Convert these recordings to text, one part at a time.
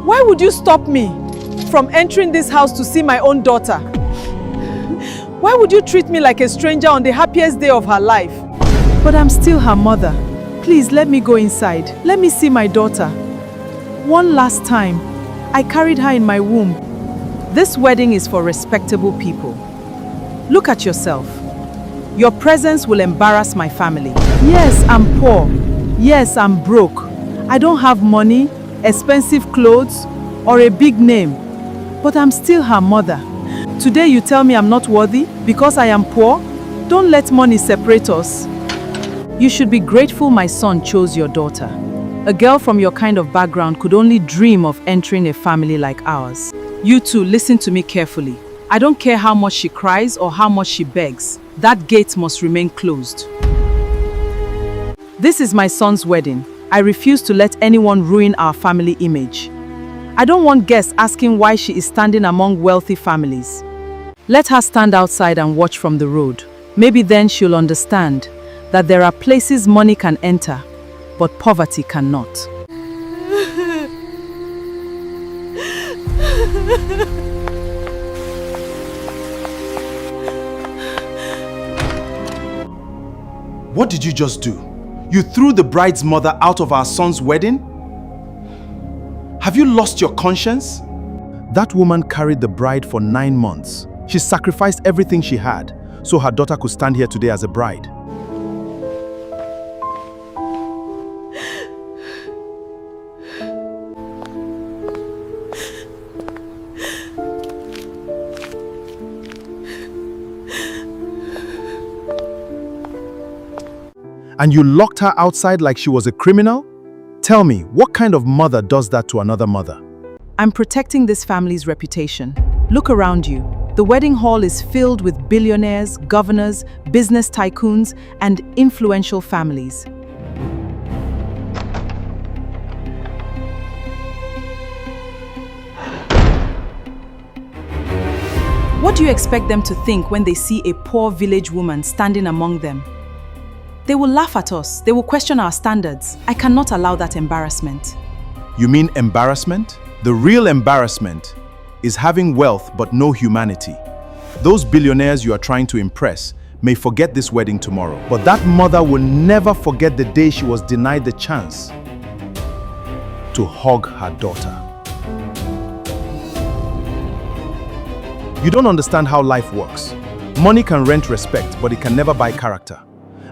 Why would you stop me from entering this house to see my own daughter? Why would you treat me like a stranger on the happiest day of her life? But I'm still her mother. Please let me go inside. Let me see my daughter. One last time. I carried her in my womb. This wedding is for respectable people. Look at yourself. Your presence will embarrass my family. Yes, I'm poor. Yes, I'm broke. I don't have money, expensive clothes, or a big name. But I'm still her mother. Today you tell me I'm not worthy because I am poor? Don't let money separate us. You should be grateful my son chose your daughter. A girl from your kind of background could only dream of entering a family like ours. You two, listen to me carefully. I don't care how much she cries or how much she begs. That gate must remain closed. This is my son's wedding. I refuse to let anyone ruin our family image. I don't want guests asking why she is standing among wealthy families. Let her stand outside and watch from the road. Maybe then she'll understand that there are places money can enter, but poverty cannot. What did you just do? You threw the bride's mother out of our son's wedding? Have you lost your conscience? That woman carried the bride for 9 months. She sacrificed everything she had so her daughter could stand here today as a bride. And you locked her outside like she was a criminal? Tell me, what kind of mother does that to another mother? I'm protecting this family's reputation. Look around you. The wedding hall is filled with billionaires, governors, business tycoons, and influential families. What do you expect them to think when they see a poor village woman standing among them? They will laugh at us. They will question our standards. I cannot allow that embarrassment. You mean embarrassment? The real embarrassment is having wealth but no humanity. Those billionaires you are trying to impress may forget this wedding tomorrow, but that mother will never forget the day she was denied the chance to hug her daughter. You don't understand how life works. Money can rent respect, but it can never buy character.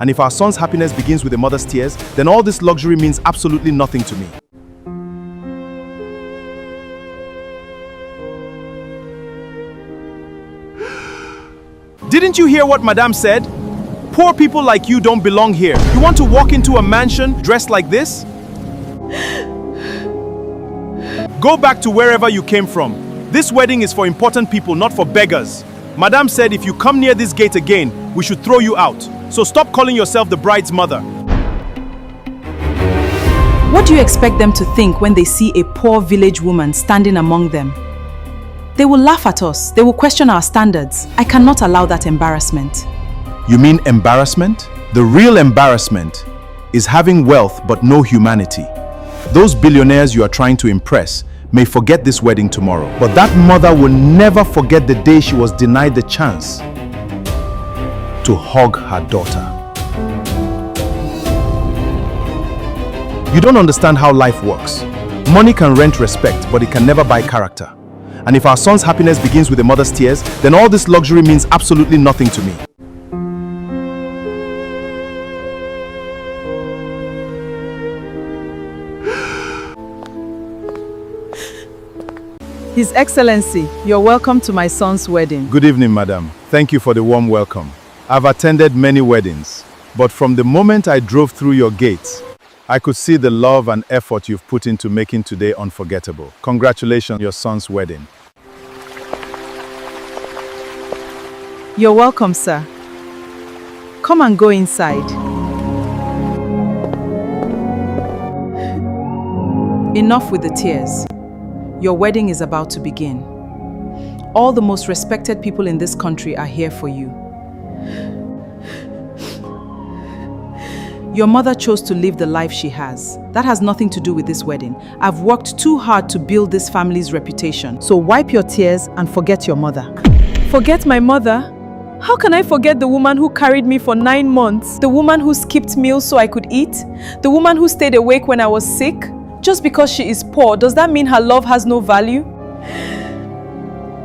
And if our son's happiness begins with a mother's tears, then all this luxury means absolutely nothing to me. Didn't you hear what Madame said? Poor people like you don't belong here. You want to walk into a mansion dressed like this? Go back to wherever you came from. This wedding is for important people, not for beggars. Madame said if you come near this gate again, we should throw you out. So stop calling yourself the bride's mother. What do you expect them to think when they see a poor village woman standing among them? They will laugh at us. They will question our standards. I cannot allow that embarrassment. You mean embarrassment? The real embarrassment is having wealth but no humanity. Those billionaires you are trying to impress may forget this wedding tomorrow, but that mother will never forget the day she was denied the chance to hug her daughter. You don't understand how life works. Money can rent respect, but it can never buy character. And if our son's happiness begins with a mother's tears, then all this luxury means absolutely nothing to me. His Excellency, you're welcome to my son's wedding. Good evening, madam. Thank you for the warm welcome. I've attended many weddings, but from the moment I drove through your gates, I could see the love and effort you've put into making today unforgettable. Congratulations on your son's wedding. You're welcome, sir. Come and go inside. Enough with the tears. Your wedding is about to begin. All the most respected people in this country are here for you. Your mother chose to live the life she has. That has nothing to do with this wedding. I've worked too hard to build this family's reputation. So wipe your tears and forget your mother. Forget my mother? How can I forget the woman who carried me for 9 months? The woman who skipped meals so I could eat? The woman who stayed awake when I was sick? Just because she is poor, does that mean her love has no value?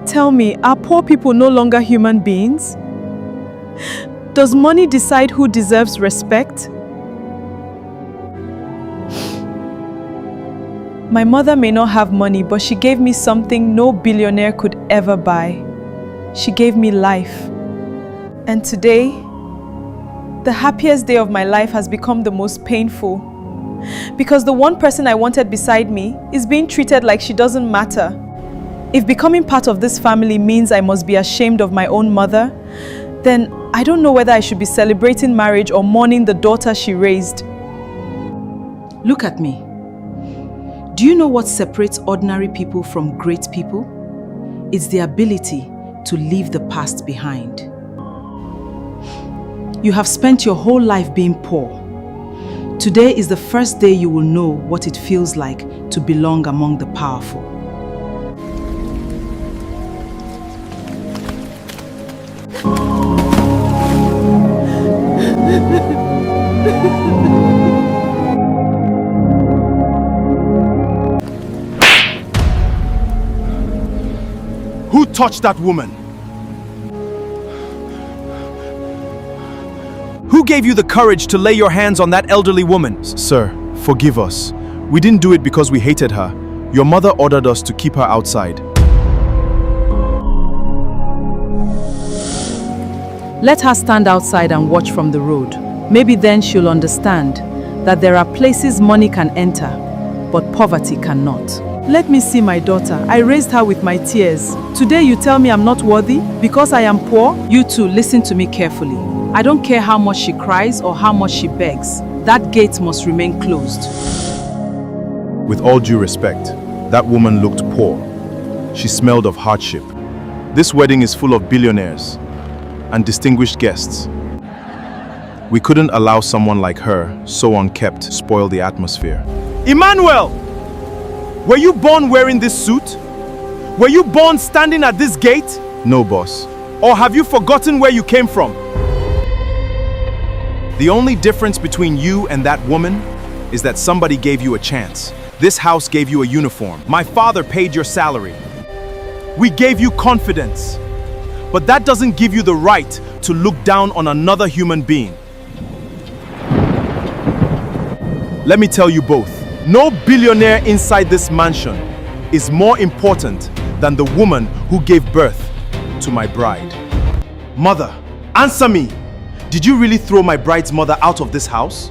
Tell me, are poor people no longer human beings? Does money decide who deserves respect? My mother may not have money, but she gave me something no billionaire could ever buy. She gave me life. And today, the happiest day of my life has become the most painful. Because the one person I wanted beside me is being treated like she doesn't matter. If becoming part of this family means I must be ashamed of my own mother, then I don't know whether I should be celebrating marriage or mourning the daughter she raised. Look at me. Do you know what separates ordinary people from great people? It's the ability to leave the past behind. You have spent your whole life being poor. Today is the first day you will know what it feels like to belong among the powerful. Who touched that woman? Who gave you the courage to lay your hands on that elderly woman? Sir, forgive us. We didn't do it because we hated her. Your mother ordered us to keep her outside. Let her stand outside and watch from the road. Maybe then she'll understand that there are places money can enter, but poverty cannot. Let me see my daughter. I raised her with my tears. Today you tell me I'm not worthy because I am poor? You too, listen to me carefully. I don't care how much she cries or how much she begs. That gate must remain closed. With all due respect, that woman looked poor. She smelled of hardship. This wedding is full of billionaires and distinguished guests. We couldn't allow someone like her, so unkept, spoil the atmosphere. Emmanuel! Were you born wearing this suit? Were you born standing at this gate? No, boss. Or have you forgotten where you came from? The only difference between you and that woman is that somebody gave you a chance. This house gave you a uniform. My father paid your salary. We gave you confidence. But that doesn't give you the right to look down on another human being. Let me tell you both. No billionaire inside this mansion is more important than the woman who gave birth to my bride. Mother, answer me. Did you really throw my bride's mother out of this house?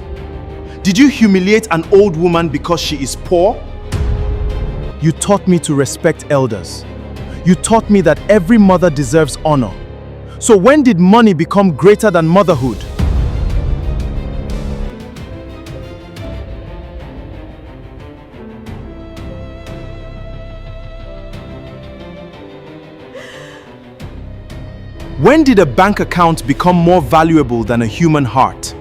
Did you humiliate an old woman because she is poor? You taught me to respect elders. You taught me that every mother deserves honor. So when did money become greater than motherhood? When did a bank account become more valuable than a human heart?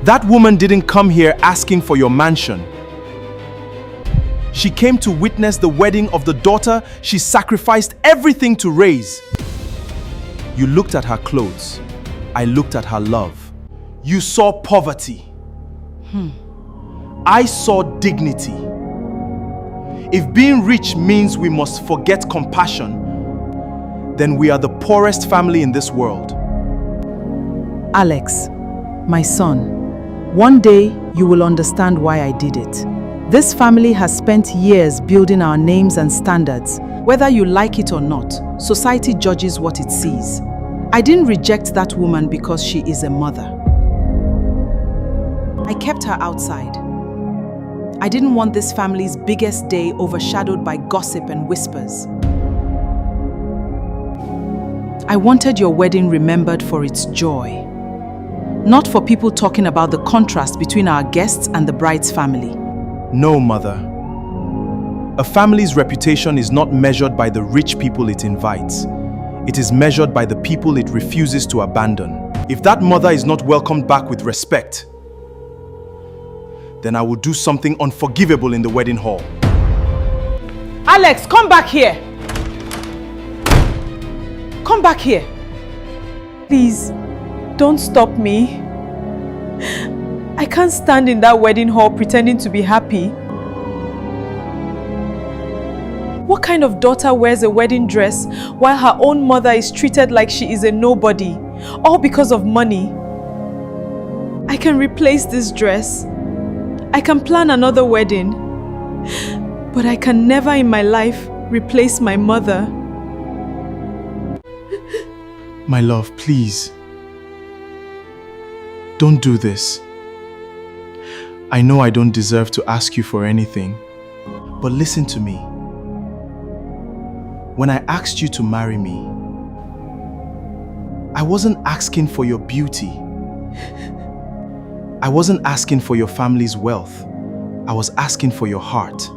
That woman didn't come here asking for your mansion. She came to witness the wedding of the daughter she sacrificed everything to raise. You looked at her clothes. I looked at her love. You saw poverty. I saw dignity. If being rich means we must forget compassion, then we are the poorest family in this world. Alex, my son, one day you will understand why I did it. This family has spent years building our names and standards. Whether you like it or not, society judges what it sees. I didn't reject that woman because she is a mother. I kept her outside. I didn't want this family's biggest day overshadowed by gossip and whispers. I wanted your wedding remembered for its joy, not for people talking about the contrast between our guests and the bride's family. No, mother. A family's reputation is not measured by the rich people it invites. It is measured by the people it refuses to abandon. If that mother is not welcomed back with respect, then I will do something unforgivable in the wedding hall. Alex, come back here. Come back here. Please, don't stop me. I can't stand in that wedding hall pretending to be happy. What kind of daughter wears a wedding dress while her own mother is treated like she is a nobody, all because of money? I can replace this dress. I can plan another wedding. But I can never in my life replace my mother. My love, please. Don't do this. I know I don't deserve to ask you for anything, but listen to me. When I asked you to marry me, I wasn't asking for your beauty. I wasn't asking for your family's wealth. I was asking for your heart.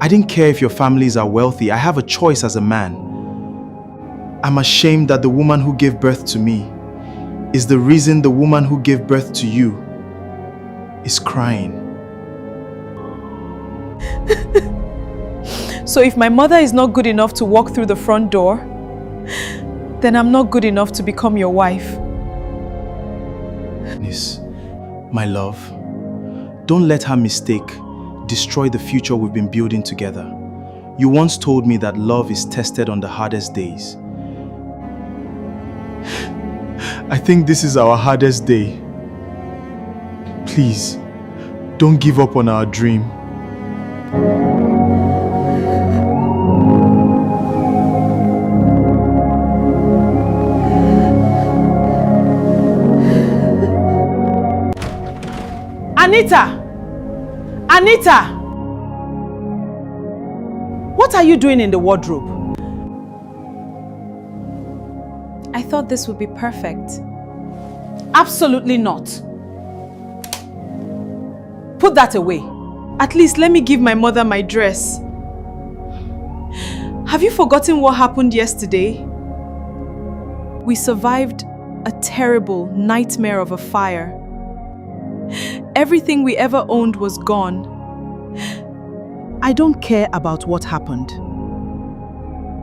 I didn't care if your families are wealthy. I have a choice as a man. I'm ashamed that the woman who gave birth to me is the reason the woman who gave birth to you is crying. So if my mother is not good enough to walk through the front door, then I'm not good enough to become your wife. Nis, my love, don't let her mistake destroy the future we've been building together. You once told me that love is tested on the hardest days. I think this is our hardest day. Please, don't give up on our dream. Anita! Anita! What are you doing in the wardrobe? I thought this would be perfect. Absolutely not. Put that away. At least let me give my mother my dress. Have you forgotten what happened yesterday? We survived a terrible nightmare of a fire. Everything we ever owned was gone. I don't care about what happened.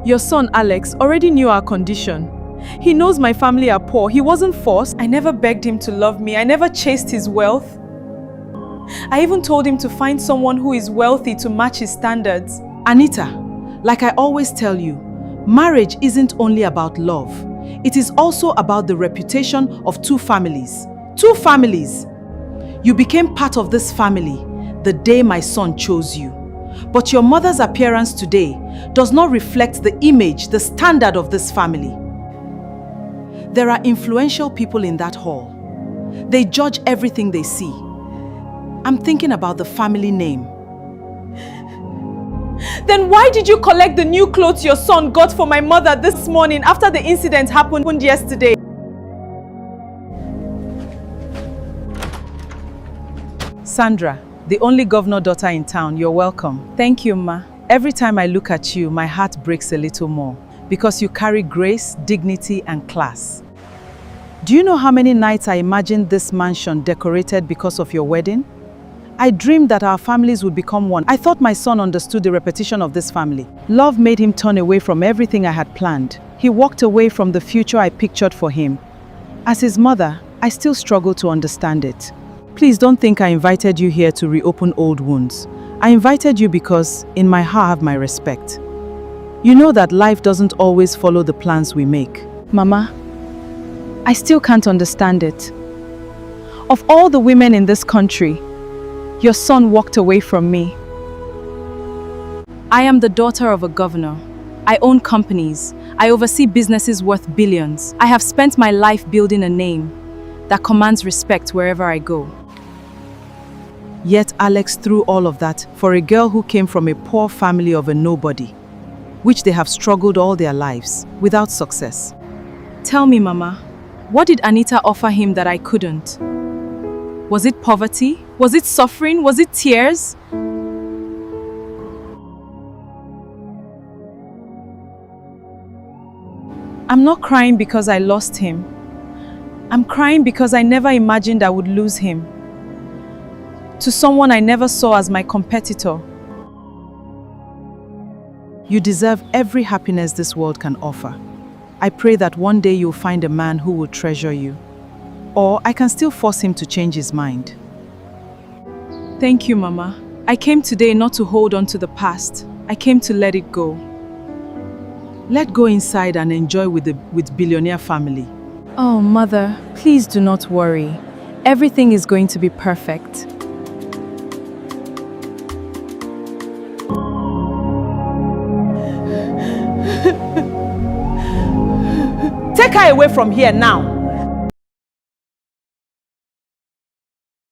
Your son Alex already knew our condition. He knows my family are poor. He wasn't forced. I never begged him to love me. I never chased his wealth. I even told him to find someone who is wealthy to match his standards. Anita, like I always tell you, marriage isn't only about love. It is also about the reputation of two families. Two families! You became part of this family the day my son chose you. But your mother's appearance today does not reflect the image, the standard of this family. There are influential people in that hall. They judge everything they see. I'm thinking about the family name. Then why did you collect the new clothes your son got for my mother this morning after the incident happened yesterday? Sandra, the only governor daughter in town, you're welcome. Thank you, Ma. Every time I look at you, my heart breaks a little more because you carry grace, dignity, and class. Do you know how many nights I imagined this mansion decorated because of your wedding? I dreamed that our families would become one. I thought my son understood the repetition of this family. Love made him turn away from everything I had planned. He walked away from the future I pictured for him. As his mother, I still struggle to understand it. Please don't think I invited you here to reopen old wounds. I invited you because, in my heart, I have my respect. You know that life doesn't always follow the plans we make. Mama, I still can't understand it. Of all the women in this country, your son walked away from me. I am the daughter of a governor. I own companies. I oversee businesses worth billions. I have spent my life building a name that commands respect wherever I go. Yet Alex threw all of that for a girl who came from a poor family of a nobody, which they have struggled all their lives without success. Tell me, Mama, what did Anita offer him that I couldn't? Was it poverty? Was it suffering? Was it tears? I'm not crying because I lost him. I'm crying because I never imagined I would lose him to someone I never saw as my competitor. You deserve every happiness this world can offer. I pray that one day you'll find a man who will treasure you. Or I can still force him to change his mind. Thank you, Mama. I came today not to hold on to the past. I came to let it go. Let go inside and enjoy with Billionaire family. Oh, Mother, please do not worry. Everything is going to be perfect. Take her away from here now.